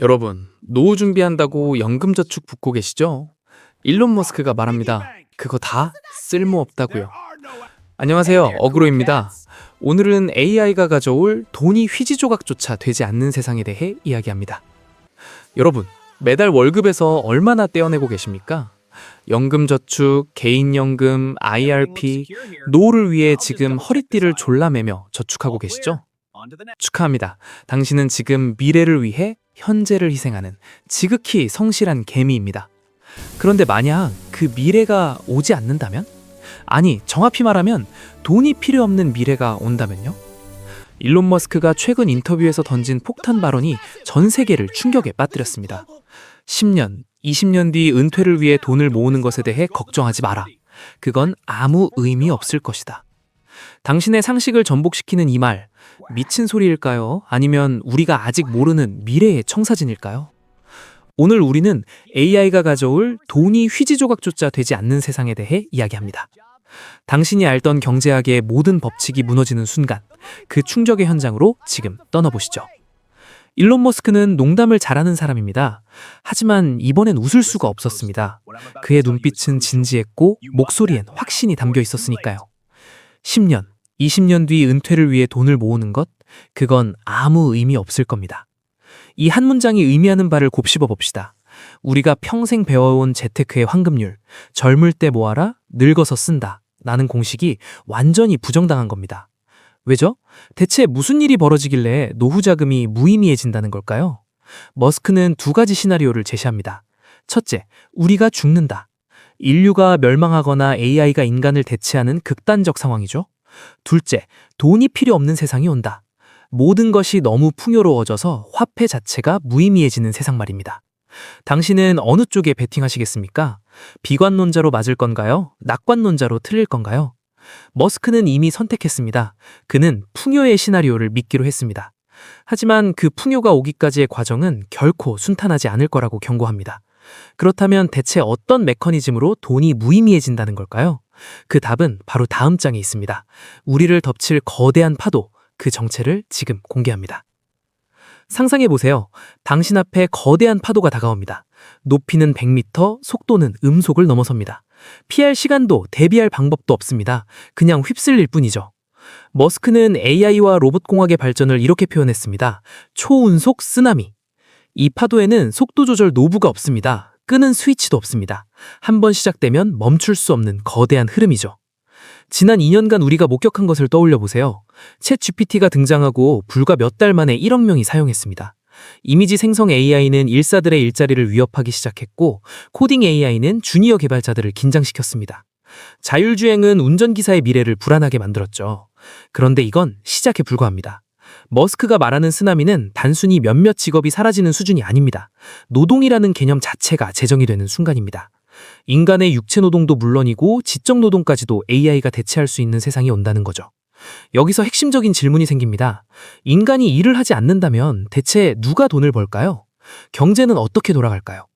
여러분, 노후 준비한다고 연금저축 붓고 계시죠? 일론 머스크가 말합니다. 그거 다 쓸모없다고요. 안녕하세요, 어그로입니다. 오늘은 AI가 가져올 돈이 휘지조각조차 되지 않는 세상에 대해 이야기합니다. 여러분, 매달 월급에서 얼마나 떼어내고 계십니까? 연금저축, 개인연금, IRP, 노후를 위해 지금 허리띠를 졸라매며 저축하고 계시죠? 축하합니다. 당신은 지금 미래를 위해 현재를 희생하는 지극히 성실한 개미입니다. 그런데 만약 그 미래가 오지 않는다면? 아니, 정확히 말하면 돈이 필요 없는 미래가 온다면요? 일론 머스크가 최근 인터뷰에서 던진 폭탄 발언이 전 세계를 충격에 빠뜨렸습니다. 10년, 20년 뒤 은퇴를 위해 돈을 모으는 것에 대해 걱정하지 마라. 그건 아무 의미 없을 것이다. 당신의 상식을 전복시키는 이 말, 미친 소리일까요? 아니면 우리가 아직 모르는 미래의 청사진일까요? 오늘 우리는 AI가 가져올 돈이 휘지조각조차 되지 않는 세상에 대해 이야기합니다. 당신이 알던 경제학의 모든 법칙이 무너지는 순간, 그 충격의 현장으로 지금 떠나보시죠. 일론 머스크는 농담을 잘하는 사람입니다. 하지만 이번엔 웃을 수가 없었습니다. 그의 눈빛은 진지했고 목소리엔 확신이 담겨 있었으니까요. 10년, 20년 뒤 은퇴를 위해 돈을 모으는 것, 그건 아무 의미 없을 겁니다. 이 한 문장이 의미하는 바를 곱씹어 봅시다. 우리가 평생 배워온 재테크의 황금률, 젊을 때 모아라, 늙어서 쓴다 라는 공식이 완전히 부정당한 겁니다. 왜죠? 대체 무슨 일이 벌어지길래 노후 자금이 무의미해진다는 걸까요? 머스크는 두 가지 시나리오를 제시합니다. 첫째, 우리가 죽는다. 인류가 멸망하거나 AI가 인간을 대체하는 극단적 상황이죠. 둘째, 돈이 필요 없는 세상이 온다. 모든 것이 너무 풍요로워져서 화폐 자체가 무의미해지는 세상 말입니다. 당신은 어느 쪽에 베팅하시겠습니까? 비관론자로 맞을 건가요? 낙관론자로 틀릴 건가요? 머스크는 이미 선택했습니다. 그는 풍요의 시나리오를 믿기로 했습니다. 하지만 그 풍요가 오기까지의 과정은 결코 순탄하지 않을 거라고 경고합니다. 그렇다면 대체 어떤 메커니즘으로 돈이 무의미해진다는 걸까요? 그 답은 바로 다음 장에 있습니다. 우리를 덮칠 거대한 파도, 그 정체를 지금 공개합니다. 상상해보세요. 당신 앞에 거대한 파도가 다가옵니다. 높이는 100m, 속도는 음속을 넘어섭니다. 피할 시간도 대비할 방법도 없습니다. 그냥 휩쓸릴 뿐이죠. 머스크는 AI와 로봇공학의 발전을 이렇게 표현했습니다. 초운속 쓰나미. 이 파도에는 속도 조절 노브가 없습니다. 끄는 스위치도 없습니다. 한번 시작되면 멈출 수 없는 거대한 흐름이죠. 지난 2년간 우리가 목격한 것을 떠올려 보세요. 챗 GPT가 등장하고 불과 몇 달 만에 1억 명이 사용했습니다. 이미지 생성 AI는 일사들의 일자리를 위협하기 시작했고, 코딩 AI는 주니어 개발자들을 긴장시켰습니다. 자율주행은 운전기사의 미래를 불안하게 만들었죠. 그런데 이건 시작에 불과합니다. 머스크가 말하는 쓰나미는 단순히 몇몇 직업이 사라지는 수준이 아닙니다. 노동이라는 개념 자체가 재정이 되는 순간입니다. 인간의 육체 노동도 물론이고 지적 노동까지도 AI가 대체할 수 있는 세상이 온다는 거죠. 여기서 핵심적인 질문이 생깁니다. 인간이 일을 하지 않는다면 대체 누가 돈을 벌까요? 경제는 어떻게 돌아갈까요?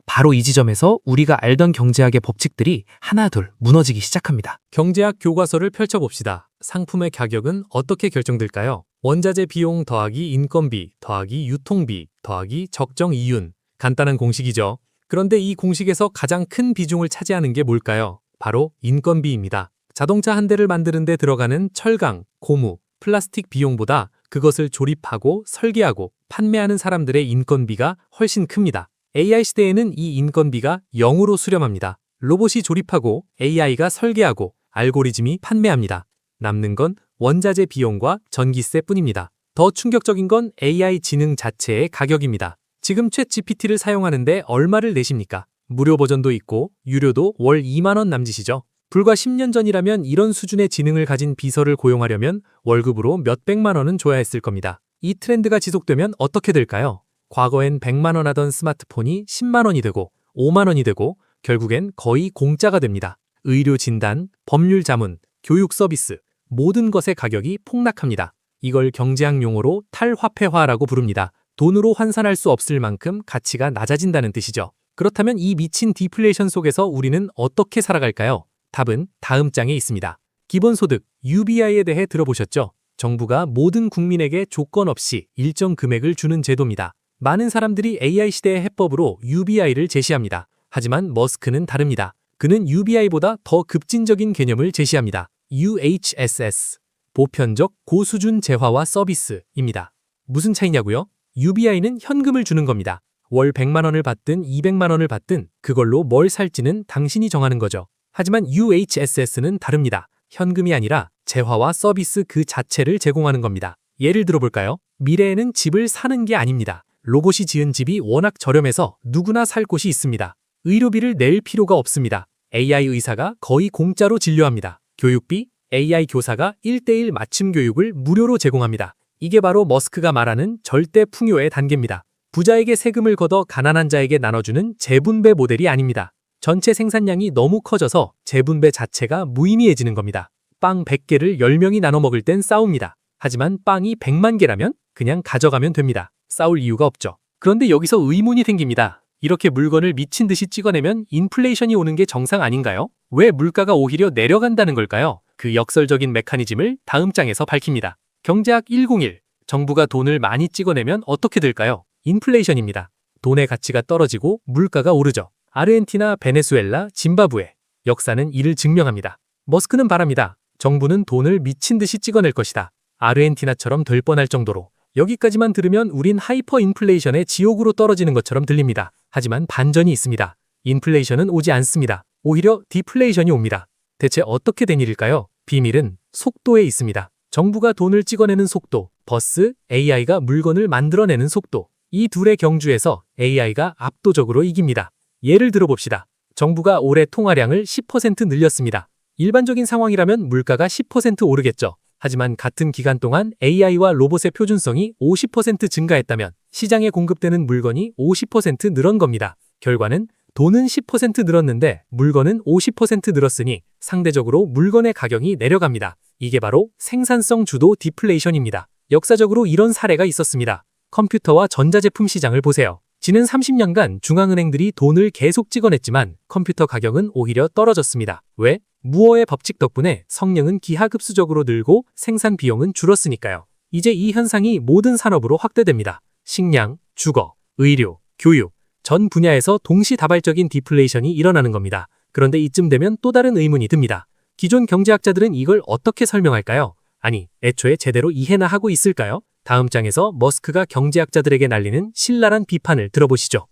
바로 이 지점에서 우리가 알던 경제학의 법칙들이 하나둘 무너지기 시작합니다. 경제학 교과서를 펼쳐봅시다. 상품의 가격은 어떻게 결정될까요? 원자재 비용 더하기 인건비 더하기 유통비 더하기 적정 이윤. 간단한 공식이죠. 그런데 이 공식에서 가장 큰 비중을 차지하는 게 뭘까요? 바로 인건비입니다. 자동차 한 대를 만드는 데 들어가는 철강, 고무, 플라스틱 비용보다 그것을 조립하고 설계하고 판매하는 사람들의 인건비가 훨씬 큽니다. AI 시대에는 이 인건비가 0으로 수렴합니다. 로봇이 조립하고 AI가 설계하고 알고리즘이 판매합니다. 남는 건 원자재 비용과 전기세 뿐입니다. 더 충격적인 건 AI 지능 자체의 가격입니다. 지금 챗 GPT를 사용하는데 얼마를 내십니까? 무료 버전도 있고 유료도 월 2만 원 남짓이죠. 불과 10년 전이라면 이런 수준의 지능을 가진 비서를 고용하려면 월급으로 몇백만 원은 줘야 했을 겁니다. 이 트렌드가 지속되면 어떻게 될까요? 과거엔 100만 원 하던 스마트폰이 10만 원이 되고 5만 원이 되고 결국엔 거의 공짜가 됩니다. 의료 진단, 법률 자문, 교육 서비스, 모든 것의 가격이 폭락합니다. 이걸 경제학 용어로 탈화폐화라고 부릅니다. 돈으로 환산할 수 없을 만큼 가치가 낮아진다는 뜻이죠. 그렇다면 이 미친 디플레이션 속에서 우리는 어떻게 살아갈까요? 답은 다음 장에 있습니다. 기본소득, UBI에 대해 들어보셨죠? 정부가 모든 국민에게 조건 없이 일정 금액을 주는 제도입니다. 많은 사람들이 AI 시대의 해법으로 UBI를 제시합니다. 하지만 머스크는 다릅니다. 그는 UBI보다 더 급진적인 개념을 제시합니다. UHSS, 보편적 고수준 재화와 서비스입니다. 무슨 차이냐고요? UBI는 현금을 주는 겁니다. 월 100만 원을 받든 200만 원을 받든 그걸로 뭘 살지는 당신이 정하는 거죠. 하지만 UHSS는 다릅니다. 현금이 아니라 재화와 서비스 그 자체를 제공하는 겁니다. 예를 들어볼까요? 미래에는 집을 사는 게 아닙니다. 로봇이 지은 집이 워낙 저렴해서 누구나 살 곳이 있습니다. 의료비를 낼 필요가 없습니다. AI 의사가 거의 공짜로 진료합니다. 교육비, AI 교사가 1:1 맞춤 교육을 무료로 제공합니다. 이게 바로 머스크가 말하는 절대 풍요의 단계입니다. 부자에게 세금을 걷어 가난한 자에게 나눠주는 재분배 모델이 아닙니다. 전체 생산량이 너무 커져서 재분배 자체가 무의미해지는 겁니다. 빵 100개를 10명이 나눠 먹을 땐 싸웁니다. 하지만 빵이 100만 개라면 그냥 가져가면 됩니다. 싸울 이유가 없죠. 그런데 여기서 의문이 생깁니다. 이렇게 물건을 미친 듯이 찍어내면 인플레이션이 오는 게 정상 아닌가요? 왜 물가가 오히려 내려간다는 걸까요? 그 역설적인 메커니즘을 다음 장에서 밝힙니다. 경제학 101. 정부가 돈을 많이 찍어내면 어떻게 될까요? 인플레이션입니다. 돈의 가치가 떨어지고 물가가 오르죠. 아르헨티나, 베네수엘라, 짐바브웨. 역사는 이를 증명합니다. 머스크는 바랍니다. 정부는 돈을 미친 듯이 찍어낼 것이다. 아르헨티나처럼 될 뻔할 정도로. 여기까지만 들으면 우린 하이퍼 인플레이션의 지옥으로 떨어지는 것처럼 들립니다. 하지만 반전이 있습니다. 인플레이션은 오지 않습니다. 오히려 디플레이션이 옵니다. 대체 어떻게 된 일일까요? 비밀은 속도에 있습니다. 정부가 돈을 찍어내는 속도, 버스, AI가 물건을 만들어내는 속도. 이 둘의 경주에서 AI가 압도적으로 이깁니다. 예를 들어봅시다. 정부가 올해 통화량을 10% 늘렸습니다. 일반적인 상황이라면 물가가 10% 오르겠죠. 하지만 같은 기간 동안 AI와 로봇의 표준성이 50% 증가했다면 시장에 공급되는 물건이 50% 늘은 겁니다. 결과는 돈은 10% 늘었는데 물건은 50% 늘었으니 상대적으로 물건의 가격이 내려갑니다. 이게 바로 생산성 주도 디플레이션입니다. 역사적으로 이런 사례가 있었습니다. 컴퓨터와 전자제품 시장을 보세요. 지난 30년간 중앙은행들이 돈을 계속 찍어냈지만 컴퓨터 가격은 오히려 떨어졌습니다. 왜? 무어의 법칙 덕분에 성능은 기하급수적으로 늘고 생산 비용은 줄었으니까요. 이제 이 현상이 모든 산업으로 확대됩니다. 식량, 주거, 의료, 교육, 전 분야에서 동시다발적인 디플레이션이 일어나는 겁니다. 그런데 이쯤 되면 또 다른 의문이 듭니다. 기존 경제학자들은 이걸 어떻게 설명할까요? 아니, 애초에 제대로 이해나 하고 있을까요? 다음 장에서 머스크가 경제학자들에게 날리는 신랄한 비판을 들어보시죠.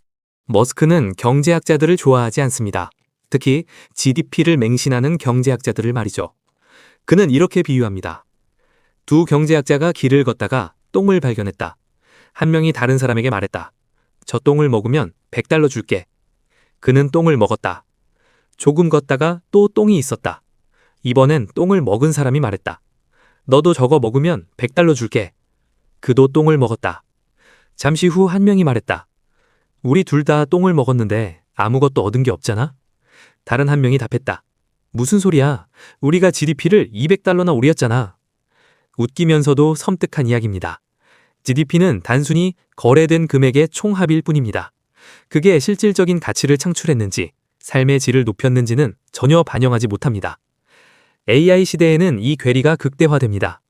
머스크는 경제학자들을 좋아하지 않습니다. 특히 GDP를 맹신하는 경제학자들을 말이죠. 그는 이렇게 비유합니다. 두 경제학자가 길을 걷다가 똥을 발견했다. 한 명이 다른 사람에게 말했다. 저 똥을 먹으면 $100 줄게. 그는 똥을 먹었다. 조금 걷다가 또 똥이 있었다. 이번엔 똥을 먹은 사람이 말했다. 너도 저거 먹으면 $100 줄게. 그도 똥을 먹었다. 잠시 후 한 명이 말했다. 우리 둘 다 똥을 먹었는데 아무것도 얻은 게 없잖아? 다른 한 명이 답했다. 무슨 소리야? 우리가 GDP를 $200나 올렸잖아. 웃기면서도 섬뜩한 이야기입니다. GDP는 단순히 거래된 금액의 총합일 뿐입니다. 그게 실질적인 가치를 창출했는지, 삶의 질을 높였는지는 전혀 반영하지 못합니다. AI 시대에는 이 괴리가 극대화됩니다.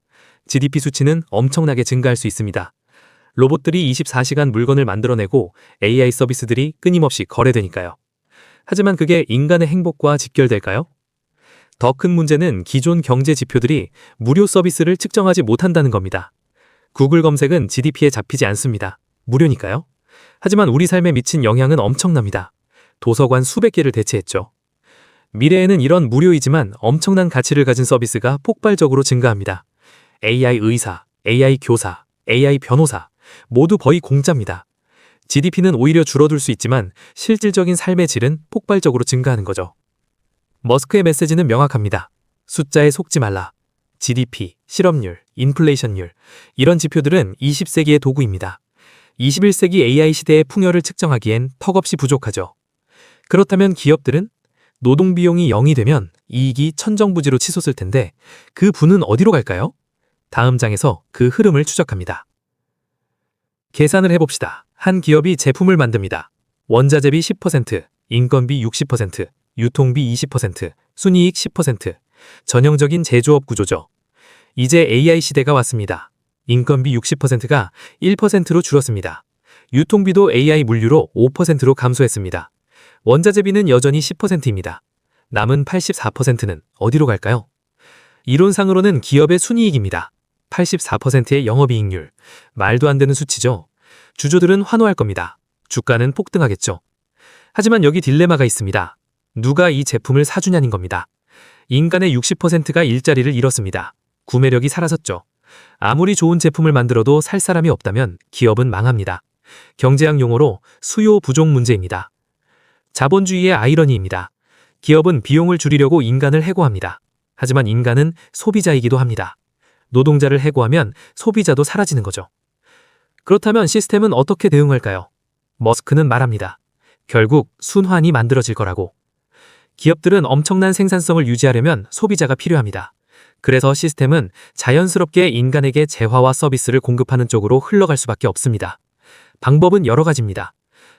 GDP 수치는 엄청나게 증가할 수 있습니다. 로봇들이 24시간 물건을 만들어내고 AI 서비스들이 끊임없이 거래되니까요. 하지만 그게 인간의 행복과 직결될까요? 더 큰 문제는 기존 경제 지표들이 무료 서비스를 측정하지 못한다는 겁니다. 구글 검색은 GDP에 잡히지 않습니다. 무료니까요. 하지만 우리 삶에 미친 영향은 엄청납니다. 도서관 수백 개를 대체했죠. 미래에는 이런 무료이지만 엄청난 가치를 가진 서비스가 폭발적으로 증가합니다. AI 의사, AI 교사, AI 변호사 모두 거의 공짜입니다. GDP는 오히려 줄어들 수 있지만 실질적인 삶의 질은 폭발적으로 증가하는 거죠. 머스크의 메시지는 명확합니다. 숫자에 속지 말라. GDP, 실업률, 인플레이션율 이런 지표들은 20세기의 도구입니다. 21세기 AI 시대의 풍요를 측정하기엔 턱없이 부족하죠. 그렇다면 기업들은 노동 비용이 0이 되면 이익이 천정부지로 치솟을 텐데 그 부는 어디로 갈까요? 다음 장에서 그 흐름을 추적합니다. 계산을 해봅시다. 한 기업이 제품을 만듭니다. 원자재비 10%, 인건비 60%, 유통비 20%, 순이익 10%. 전형적인 제조업 구조죠. 이제 AI 시대가 왔습니다. 인건비 60%가 1%로 줄었습니다. 유통비도 AI 물류로 5%로 감소했습니다. 원자재비는 여전히 10%입니다. 남은 84%는 어디로 갈까요? 이론상으로는 기업의 순이익입니다. 84%의 영업이익률. 말도 안 되는 수치죠. 주주들은 환호할 겁니다. 주가는 폭등하겠죠. 하지만 여기 딜레마가 있습니다. 누가 이 제품을 사주냐는 겁니다. 인간의 60%가 일자리를 잃었습니다. 구매력이 사라졌죠. 아무리 좋은 제품을 만들어도 살 사람이 없다면 기업은 망합니다. 경제학 용어로 수요 부족 문제입니다. 자본주의의 아이러니입니다. 기업은 비용을 줄이려고 인간을 해고합니다. 하지만 인간은 소비자이기도 합니다. 노동자를 해고하면 소비자도 사라지는 거죠. 그렇다면 시스템은 어떻게 대응할까요? 머스크는 말합니다. 결국 순환이 만들어질 거라고. 기업들은 엄청난 생산성을 유지하려면 소비자가 필요합니다. 그래서 시스템은 자연스럽게 인간에게 재화와 서비스를 공급하는 쪽으로 흘러갈 수밖에 없습니다. 방법은 여러 가지입니다.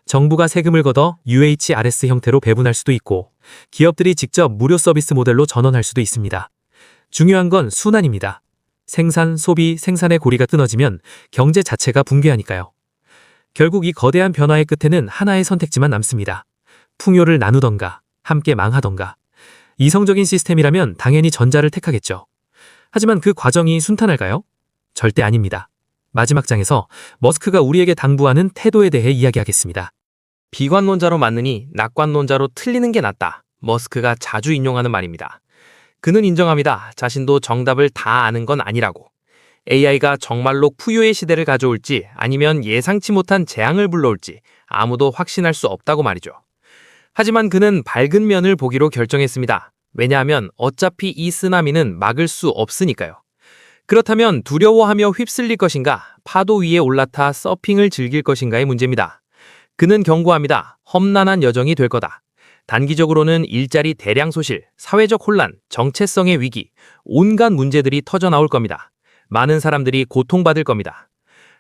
정부가 세금을 걷어 UHRS 형태로 배분할 수도 있고, 기업들이 직접 무료 서비스 모델로 전환할 수도 있습니다. 중요한 건 순환입니다. 생산, 소비, 생산의 고리가 끊어지면 경제 자체가 붕괴하니까요. 결국 이 거대한 변화의 끝에는 하나의 선택지만 남습니다. 풍요를 나누던가, 함께 망하던가. 이성적인 시스템이라면 당연히 전자를 택하겠죠. 하지만 그 과정이 순탄할까요? 절대 아닙니다. 마지막 장에서 머스크가 우리에게 당부하는 태도에 대해 이야기하겠습니다. 비관론자로 맞느니 낙관론자로 틀리는 게 낫다. 머스크가 자주 인용하는 말입니다. 그는 인정합니다. 자신도 정답을 다 아는 건 아니라고. AI가 정말로 풍요의 시대를 가져올지 아니면 예상치 못한 재앙을 불러올지 아무도 확신할 수 없다고 말이죠. 하지만 그는 밝은 면을 보기로 결정했습니다. 왜냐하면 어차피 이 쓰나미는 막을 수 없으니까요. 그렇다면 두려워하며 휩쓸릴 것인가, 파도 위에 올라타 서핑을 즐길 것인가의 문제입니다. 그는 경고합니다. 험난한 여정이 될 거다. 단기적으로는 일자리 대량 소실, 사회적 혼란, 정체성의 위기, 온갖 문제들이 터져나올 겁니다. 많은 사람들이 고통받을 겁니다.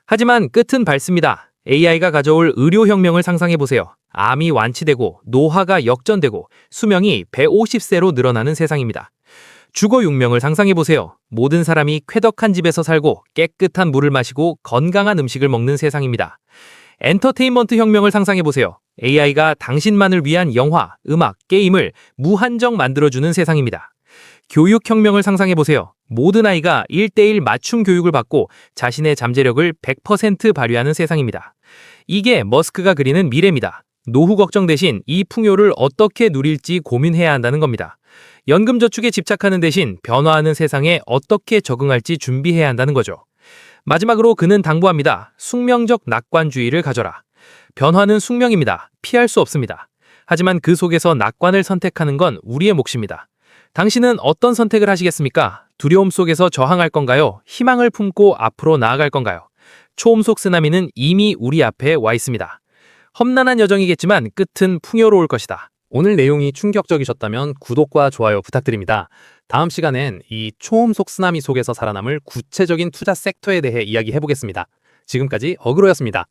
하지만 끝은 밝습니다. AI가 가져올 의료혁명을 상상해보세요. 암이 완치되고 노화가 역전되고 수명이 150세로 늘어나는 세상입니다. 주거 육명을 상상해보세요. 모든 사람이 쾌적한 집에서 살고 깨끗한 물을 마시고 건강한 음식을 먹는 세상입니다. 엔터테인먼트 혁명을 상상해보세요. AI가 당신만을 위한 영화, 음악, 게임을 무한정 만들어주는 세상입니다. 교육혁명을 상상해보세요. 모든 아이가 1:1 맞춤 교육을 받고 자신의 잠재력을 100% 발휘하는 세상입니다. 이게 머스크가 그리는 미래입니다. 노후 걱정 대신 이 풍요를 어떻게 누릴지 고민해야 한다는 겁니다. 연금저축에 집착하는 대신 변화하는 세상에 어떻게 적응할지 준비해야 한다는 거죠. 마지막으로 그는 당부합니다. 숙명적 낙관주의를 가져라. 변화는 숙명입니다. 피할 수 없습니다. 하지만 그 속에서 낙관을 선택하는 건 우리의 몫입니다. 당신은 어떤 선택을 하시겠습니까? 두려움 속에서 저항할 건가요? 희망을 품고 앞으로 나아갈 건가요? 초음 속 쓰나미는 이미 우리 앞에 와 있습니다. 험난한 여정이겠지만 끝은 풍요로울 것이다. 오늘 내용이 충격적이셨다면 구독과 좋아요 부탁드립니다. 다음 시간엔 이 초음 속 쓰나미 속에서 살아남을 구체적인 투자 섹터에 대해 이야기해보겠습니다. 지금까지 어그로였습니다.